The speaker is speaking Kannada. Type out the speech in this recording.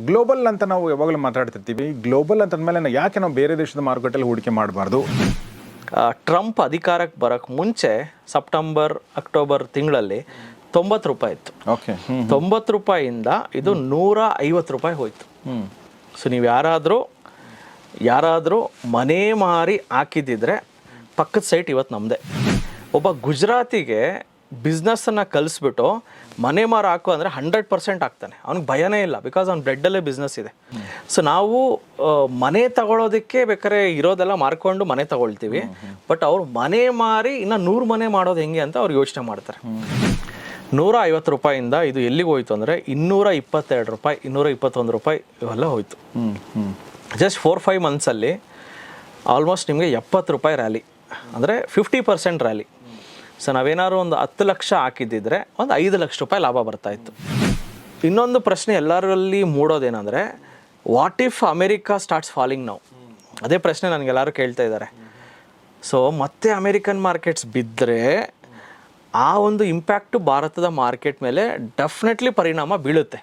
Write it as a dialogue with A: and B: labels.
A: ಗ್ಲೋಬಲ್ ಅಂತ ನಾವು ಯಾವಾಗಲೂ ಮಾತಾಡ್ತಿರ್ತೀವಿ. ಗ್ಲೋಬಲ್ ಅಂತಂದಮೇಲೆ ಯಾಕೆ ನಾವು ಬೇರೆ ದೇಶದ ಮಾರುಕಟ್ಟೆಯಲ್ಲಿ ಹೂಡಿಕೆ ಮಾಡಬಾರ್ದು?
B: ಟ್ರಂಪ್ ಅಧಿಕಾರಕ್ಕೆ ಬರೋಕ್ಕೆ ಮುಂಚೆ ಸೆಪ್ಟೆಂಬರ್ ಅಕ್ಟೋಬರ್ ತಿಂಗಳಲ್ಲಿ 90 ರೂಪಾಯಿ ಇತ್ತು.
A: ಓಕೆ.
B: 90 ರೂಪಾಯಿಯಿಂದ ಇದು 150 ರೂಪಾಯಿ ಹೋಯಿತು. ಸೊ ನೀವು ಯಾರಾದರೂ ಮನೆ ಮಾರಿ ಹಾಕಿದ್ದಿದ್ರೆ ಪಕ್ಕದ ಸೈಟ್ ಇವತ್ತು ನಮ್ಮದೇ. ಒಬ್ಬ ಗುಜರಾತಿಗೆ ಬಿಸ್ನೆಸ್ಸನ್ನು ಕಲಿಸ್ಬಿಟ್ಟು ಮನೆ ಮಾರು ಹಾಕು ಅಂದರೆ 100% ಆಗ್ತಾನೆ. ಅವ್ನಿಗೆ ಭಯನೇ ಇಲ್ಲ, ಬಿಕಾಸ್ ಅವ್ನ ಬ್ಲಡ್ಡಲ್ಲೇ ಬಿಸ್ನೆಸ್ ಇದೆ. ಸೊ ನಾವು ಮನೆ ತಗೊಳ್ಳೋದಕ್ಕೆ ಬೇಕಾದ್ರೆ ಇರೋದೆಲ್ಲ ಮಾರ್ಕೊಂಡು ಮನೆ ತಗೊಳ್ತೀವಿ, ಬಟ್ ಅವ್ರು ಮನೆ ಮಾರಿ ಇನ್ನು 100 ಮನೆ ಮಾಡೋದು ಹೆಂಗೆ ಅಂತ ಅವ್ರು ಯೋಚನೆ ಮಾಡ್ತಾರೆ. 150 ರೂಪಾಯಿಂದ ಇದು ಎಲ್ಲಿಗೆ ಹೋಯ್ತು ಅಂದರೆ 222 ರೂಪಾಯಿ, 221 ರೂಪಾಯಿ ಇವೆಲ್ಲ ಹೋಯ್ತು. ಜಸ್ಟ್ 4-5 ಮಂತ್ಸಲ್ಲಿ ಆಲ್ಮೋಸ್ಟ್ ನಿಮಗೆ 70 ರೂಪಾಯಿ ರ್ಯಾಲಿ, ಅಂದರೆ 50% ರ್ಯಾಲಿ. ಸೊ ನಾವೇನಾದ್ರು ಒಂದು 10 ಲಕ್ಷ ಹಾಕಿದ್ದಿದ್ರೆ ಒಂದು 5 ಲಕ್ಷ ರೂಪಾಯಿ ಲಾಭ ಬರ್ತಾಯಿತ್ತು. ಇನ್ನೊಂದು ಪ್ರಶ್ನೆ ಎಲ್ಲರಲ್ಲಿ ಮೂಡೋದೇನೆಂದರೆ, what if America starts falling now? ಅದೇ ಪ್ರಶ್ನೆ ನನಗೆಲ್ಲರೂ ಕೇಳ್ತಾ ಇದ್ದಾರೆ. ಸೊ ಮತ್ತೆ ಅಮೇರಿಕನ್ ಮಾರ್ಕೆಟ್ಸ್ ಬಿದ್ದರೆ ಆ ಒಂದು ಇಂಪ್ಯಾಕ್ಟು ಭಾರತದ ಮಾರ್ಕೆಟ್ ಮೇಲೆ ಡೆಫಿನೆಟ್ಲಿ ಪರಿಣಾಮ ಬೀಳುತ್ತೆ.